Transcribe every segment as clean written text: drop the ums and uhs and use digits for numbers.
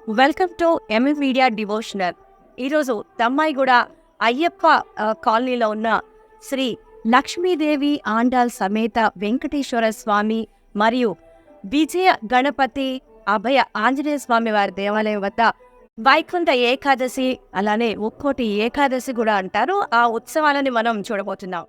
Welcome to MM media devotional. ఈరోజు దమ్మాయిగూడ అయ్యప్ప కాలనీలో ఉన్న శ్రీ లక్ష్మీదేవి ఆండాల్ సమేత వెంకటేశ్వర స్వామి మరియు విజయ గణపతి అభయ ఆంజనేయ స్వామి వారి దేవాలయం వద్ద వైకుంఠ ఏకాదశి అలానే ముక్కోటి ఏకాదశి కూడా అంటారు. ఆ ఉత్సవాలని మనం చూడబోతున్నాం.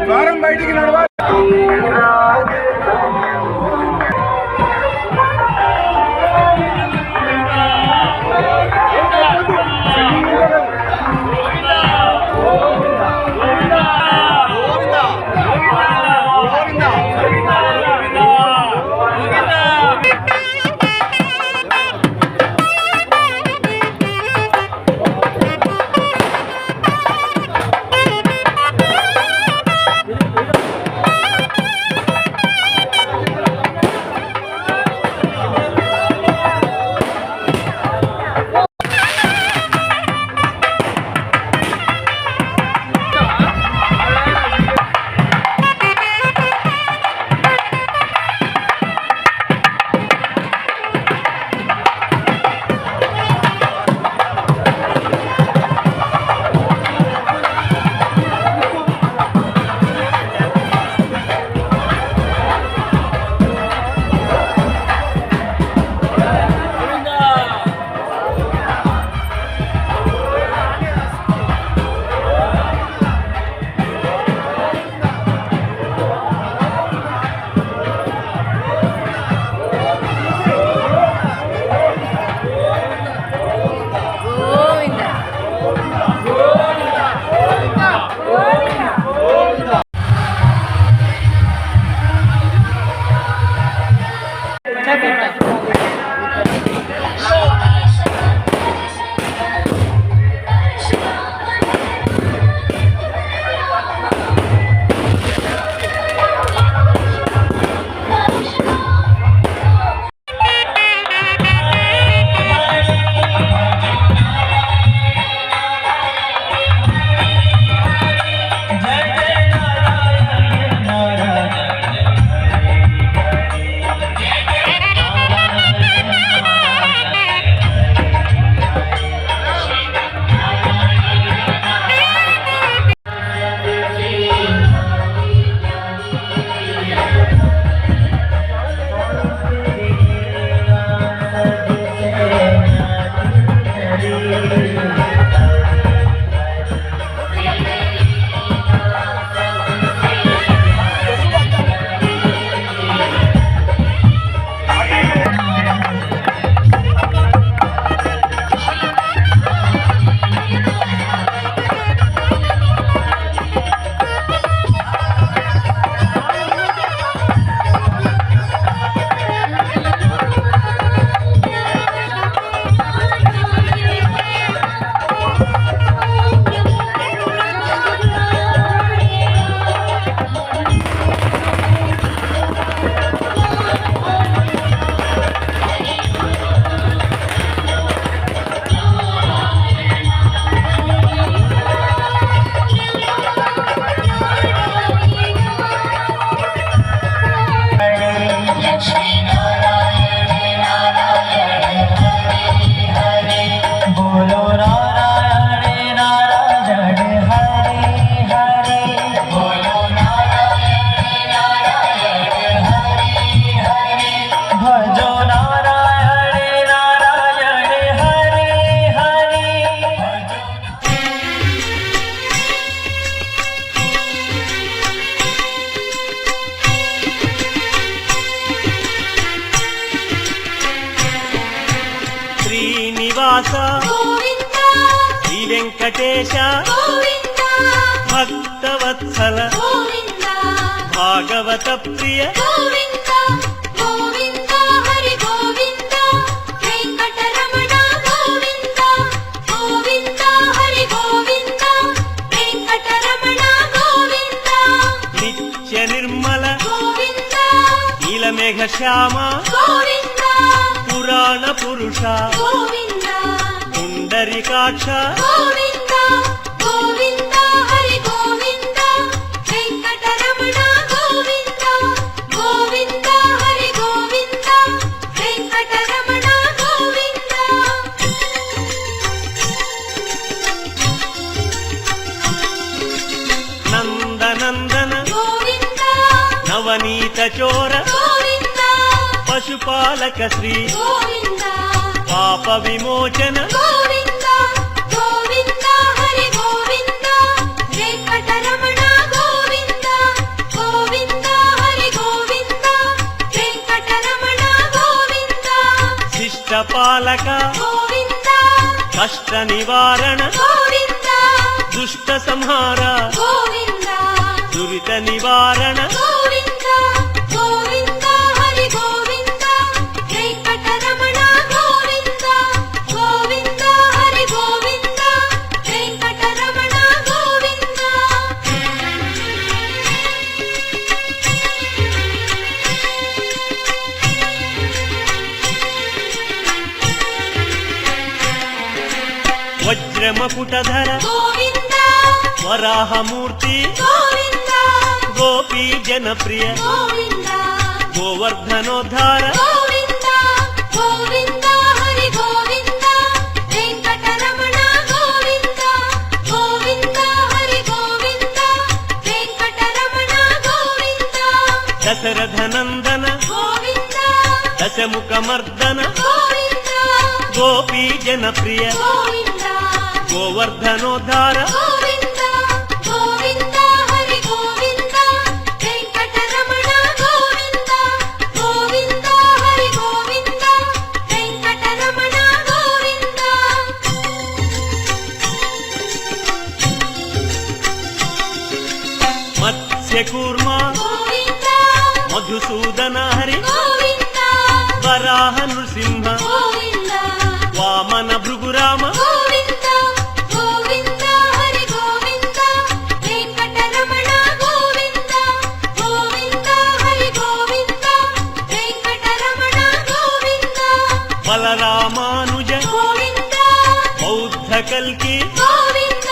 ద్వారం బయటికి నడవాలి. శ్రీనివాస గోవింద శ్రీ వెంకటేశ గోవింద భక్తవత్సల గోవింద భాగవత ప్రియ గోవింద గోవింద హరి గోవింద వెంకటరమణ గోవింద గోవింద హరి గోవింద వెంకటరమణ గోవింద నిత్య నిర్మల గోవింద నీలమేఘ శ్యామ గోవింద పురాణ పురుష గోవింద పుండరీకాక్ష గోవింద గోవింద హరి గోవింద వెంకటరమణ గోవింద గోవింద హరి గోవింద వెంకటరమణ గోవింద నందనందన గోవింద నవనీత చోర గోవింద పశుపాలక శ్రీ గోవింద పాప విమోచన గోవింద గోవింద హరి గోవింద వెంకటరమణ గోవింద గోవింద హరి గోవింద వెంకటరమణ గోవింద శిష్టపాలక గోవింద కష్ట నివారణ గోవింద దుష్ట సంహార గోవింద దురిత నివారణ గోవింద గోవింద హరి గోవింద వెంకటరమణ గోవింద గోవింద హరి గోవింద వెంకటరమణ గోవింద వజ్రమకుటధర గోవింద వరాహమూర్తి గోవింద గోపీ జనప్రియ గోవింద గోవర్ధనోద్ధార గోవింద గోవింద హరి గోవింద వెంకటరమణ గోవింద గోవింద హరి గోవింద వెంకటరమణ గోవింద దశరథనందన గోవింద దశముఖమర్దన గోవింద గోపీ జనప్రియ గోవింద గోవర్ధనోద్ధార గోవింద గోవింద హరి గోవింద వెంకటరమణ గోవింద గోవింద హరి గోవింద వెంకటరమణ గోవింద మత్స్యకూర్మ గోవింద మధుసూదన హరి గోవింద వరాహ నృసింహ గోవింద వామన భృగురామ గోవింద గోవింద హరి గోవింద వెంకటరమణ గోవింద గోవింద హరి గోవింద వెంకటరమణ గోవింద బలరామానుజ గోవింద బౌద్ధ కల్కి గోవింద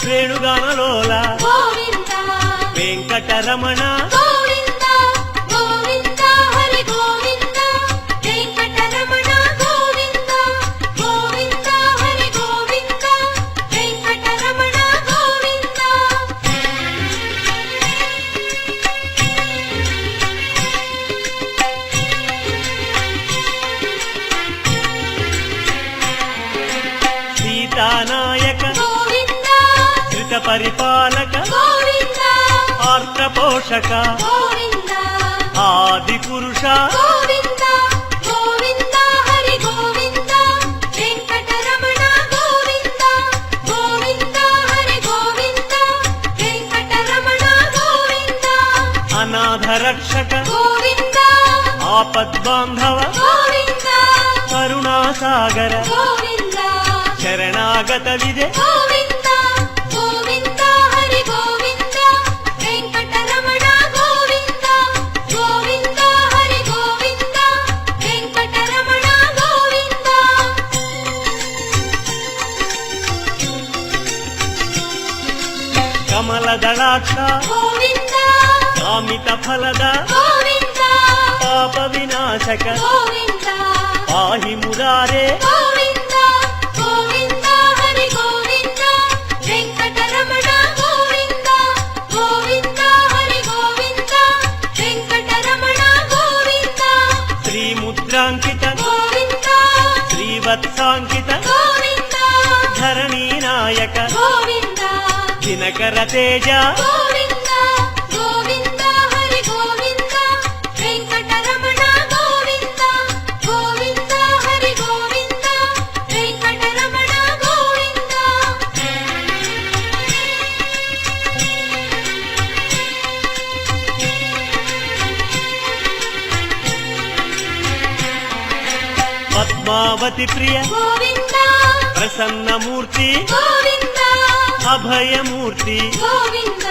శ్రేణుగానలోల గోవింద వెంకటరమణ గోవింద గోవింద హరి గోవింద వెంకటరమణ గోవింద గోవింద హరి గోవింద వెంకటరమణ గోవింద సీతానాయక గోవింద ధృత పరిపాలక గోవింద ఆర్త పోషక గోవింద ఆది పురుష గోవింద గోవింద హరి గోవింద వెంకటరమణ గోవింద గోవింద హరి గోవింద వెంకటరమణ గోవింద అనాథ రక్షక గోవింద ఆపద్బాంధవ గోవింద కరుణాసాగర గోవింద శరణాగత విజయ గోవింద గోవింద హరి గోవింద వెంకటరమణ గోవింద గోవింద హరి గోవింద వెంకటరమణ గోవింద కమలదళాక్ష గోవింద కామిత ఫలద గోవింద పాప వినాశక గోవింద పాహి మురారే గోవింద గోవింద హరి గోవింద వెంకటరమణ గోవింద గోవింద హరి గోవింద వెంకటరమణ గోవింద శ్రీముద్రాంకిత గోవింద శ్రీవత్సాంకిత గోవింద ధరణీ నాయక గోవింద దినకర తేజ గోవింద గోవింద హరి గోవింద వెంకటరమణ గోవింద గోవింద హరి గోవింద వెంకట పద్మావతి ప్రియ గోవింద ప్రసన్నమూర్తి గోవింద అభయమూర్తి గోవింద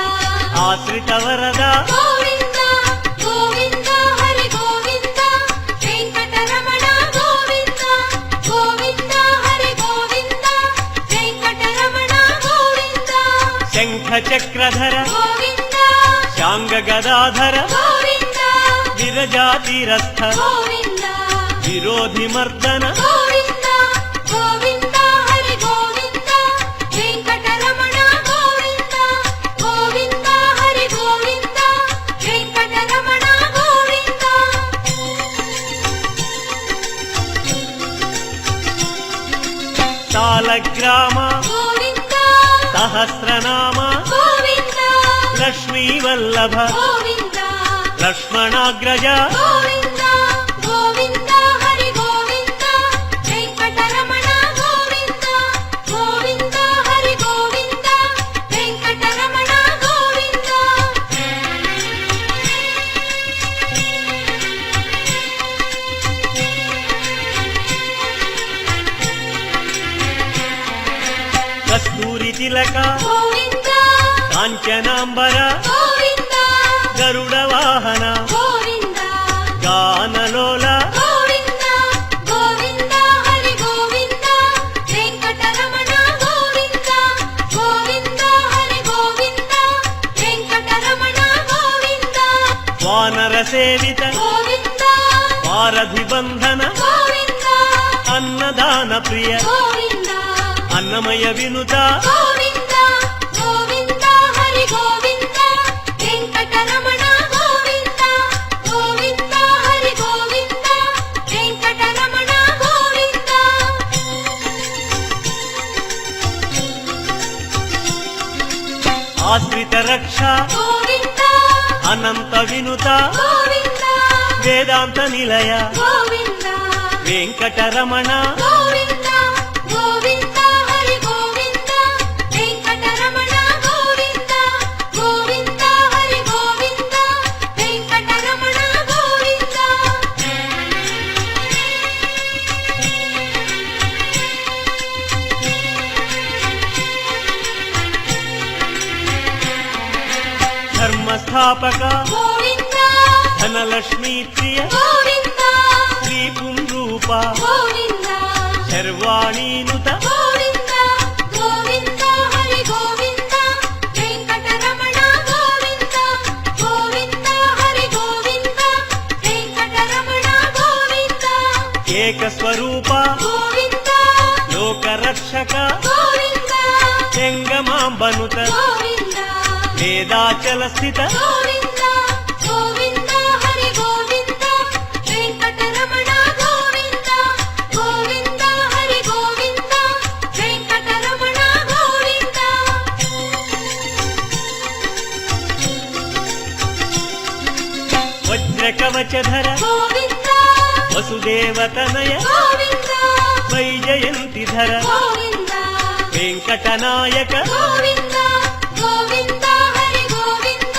ఆశ్రిత వరద గోవింద గోవింద హరి గోవింద వెంకటరమణ గోవింద గోవింద హరి గోవింద వెంకటరమణ గోవింద శంఖ చక్రధర గోవింద శాంగ గదాధర గోవింద విరజాతిరస్థ గోవింద విరోధి మర్దన గోవింద గోవింద హరి గోవింద వెంకటరమణ గోవింద గోవింద హరి గోవింద వెంకటరమణ గోవింద సాలగ్రామ గోవింద సహస్రనామ గోవింద లక్ష్మీ వల్లభ గోవింద లక్ష్మణాగ్రజ గోవింద గోవింద హరి గోవింద వెంకటరమణ గోవింద గోవింద హరి గోవింద వెంకటరమణ గోవింద కస్తూరి తిలక గోవింద కాంచనాంబర గోవింద గరుడ వాహన గోవింద గానలోల గోవింద గోవింద హరి గోవింద వెంకటరమణ గోవింద గోవింద హరి గోవింద వెంకటరమణ గోవింద వానర సేవిత గోవింద వారధి బంధన గోవింద అన్నదాన ప్రియ గోవింద అన్నమయ వినుత గోవింద గోవింద హరి గోవింద వెంకటరమణ గోవింద గోవింద హరి గోవింద వెంకటరమణ గోవింద ఆశ్రిత రక్ష గోవింద అనంత వినుత గోవింద వేదాంత నిలయ గోవింద వెంకటరమణ గోవింద గోవింద హరి గోవింద వెంకటరమణ గోవింద గోవింద హరి గోవింద వెంకటరమణ గోవింద ధర్మస్థాపక గోవింద ధనలక్ష్మీ ప్రియ గోవింద శ్రీ పుంరూప గోవింద శర్వాణీనుత గోవింద గోవింద హరి గోవింద వెంకటరమణ గోవింద గోవింద హరి గోవింద వెంకటరమణ గోవింద ఏక స్వరూప గోవింద లోకరక్షక గోవింద చెంగమాంబనుత గోవింద వేదాచల స్థిత గోవింద గోవింద హరి గోవింద వెంకటరమణ గోవింద గోవింద హరి గోవింద వెంకటరమణ గోవింద వజ్రకవచధర గోవింద వసుదేవతనయ గోవింద వైజయంతిధర గోవింద వెంకటనాయక గోవింద గోవింద హరి గోవింద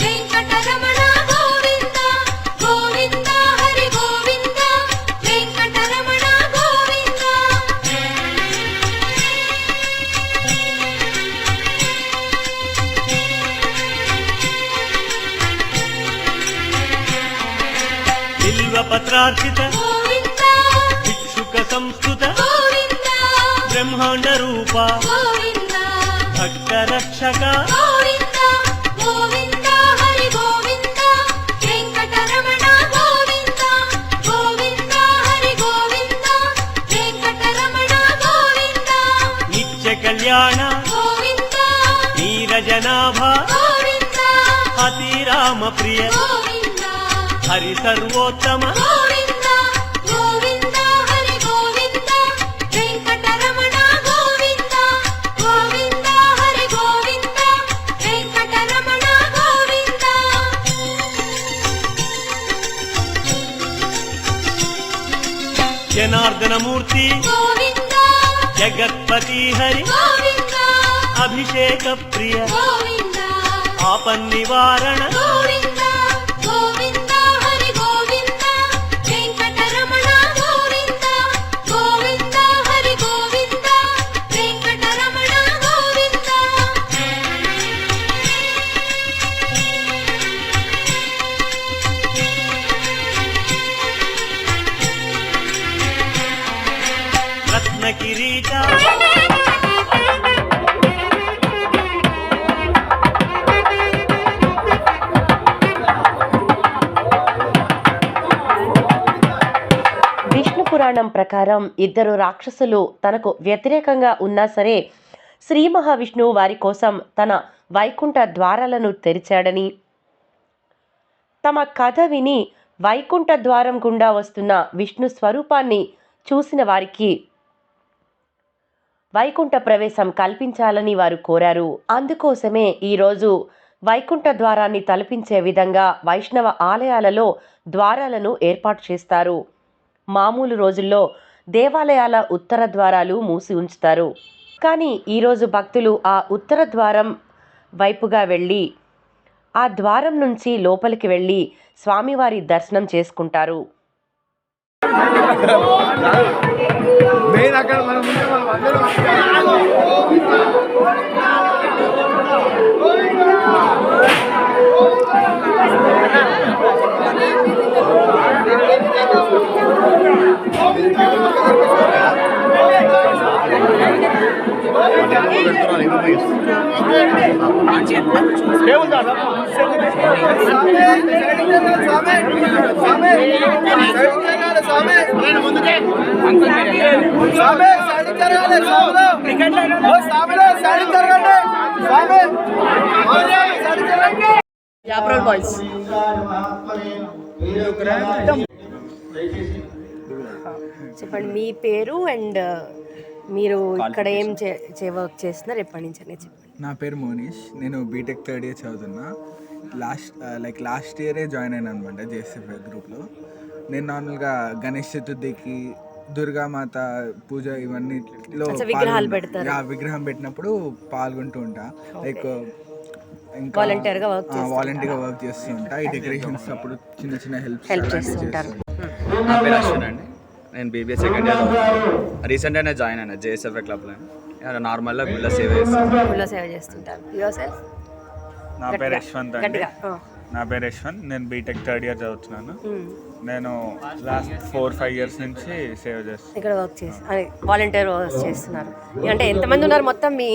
వెంకటరమణ గోవింద గోవింద హరి గోవింద వెంకటరమణ గోవింద బిల్వపత్రార్చిత గోవింద భిక్షుక సంస్కృత గోవింద బ్రహ్మాండ రూప గోవింద భక్త రక్షక గోవింద గోవింద హరి గోవింద వెంకటరమణ గోవింద గోవింద హరి గోవింద వెంకటరమణ గోవింద నిత్య కళ్యాణ గోవింద నీరజనాభ గోవింద అతిరామ ప్రియ గోవింద హరి సర్వోత్తమ గోవింద గోవింద హరి గోవింద వెంకటరమణ గోవింద గోవింద హరి గోవింద వెంకటరమణ గోవింద జనార్దనమూర్తి గోవింద జగత్పతి హరి గోవింద అభిషేక ప్రియ గోవింద ఆపన్నివారణ గోవింద గోవింద హరి గోవింద వెంకటరమణ గోవింద పురాణం ప్రకారం ఇద్దరు రాక్షసులు తనకు వ్యతిరేకంగా ఉన్నా సరే శ్రీ మహావిష్ణువు వారి కోసం తన వైకుంఠ ద్వారాలను తెరిచాడని, తమ కథ విని వైకుంఠ ద్వారం గుండా వస్తున్న విష్ణు స్వరూపాన్ని చూసిన వారికి వైకుంఠ ప్రవేశం కల్పించాలని వారు కోరారు. అందుకోసమే ఈరోజు వైకుంఠ ద్వారాన్ని తలపించే విధంగా వైష్ణవ ఆలయాలలో ద్వారాలను ఏర్పాటు చేస్తారు. మామూలు రోజుల్లో దేవాలయాల ఉత్తర ద్వారాలు మూసి ఉంచుతారు. కానీ ఈరోజు భక్తులు ఆ ఉత్తర ద్వారం వైపుగా వెళ్ళి ఆ ద్వారం నుంచి లోపలికి వెళ్ళి స్వామివారి దర్శనం చేసుకుంటారు. చెప్పండి మీ పేరు అండ్ మీరు ఇక్కడ ఏం వర్క్ చేస్తున్నారు, ఎప్పటి నుంచి అనేది చెప్పండి. నా పేరు మోనీష్, నేను బీటెక్ థర్డ్ ఇయర్ చదువుతున్నా. లాస్ట్ ఇయరే జాయిన్ అయినా అనమాట జేఎస్ఎఫ్ గ్రూప్లో. నేను నార్మల్గా గణేష్ చతుర్థికి, దుర్గామాత పూజ ఇవన్నీలో విగ్రహం పెట్టినప్పుడు పాల్గొంటూ ఉంటా. లైక్ ఇంకా వాలంటీర్గా వర్క్ చేస్తూ ఉంటా. ఈ డెకరేషన్స్ అప్పుడు చిన్న చిన్న హెల్ప్ చేస్తుంటారు. నా పేరు అశ్విన్ అండి, నేను బీబీఏ సెకండ్ ఇయర్ రీసెంట్గానే జాయిన్ అయినా జేఎస్ఎఫ్ క్లబ్లో. నార్మల్గా గుళ్ళ సేవ చేస్తుంటారు. నా పేరు యశ్వంత్ అండి. నేను బీటెక్ థర్డ్ ఇయర్ చదువుతున్నాను. నేను లాస్ట్ 4-5 years నుంచి సేవ చేస్తాను. ఇక్కడ వర్క్ వాలంటీర్ వర్క్ చేస్తున్నారు. అంటే ఎంతమంది ఉన్నారు మొత్తం? మీ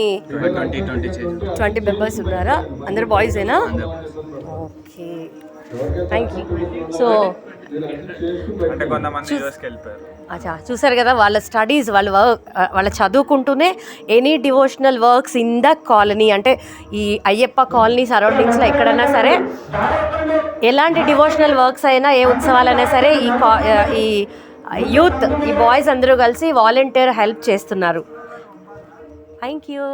20 మెంబర్స్ ఉన్నారా? అందరు బాయ్సేనా? Okay, thank you. సో అంటే కొంతమంది యూఎస్కి వెళ్ళిపోయారు. అచ్చా, చూసారు కదా వాళ్ళ స్టడీస్, వాళ్ళ చదువుకుంటూనే any devotional works in the colony, అంటే ఈ అయ్యప్ప కాలనీ సరౌండింగ్స్లో ఎక్కడైనా సరే ఎలాంటి డివోషనల్ వర్క్స్ అయినా, ఏ ఉత్సవాలైనా సరే ఈ యూత్, ఈ బాయ్స్ అందరూ కలిసి వాలంటీర్ హెల్ప్ చేస్తున్నారు. Thank you.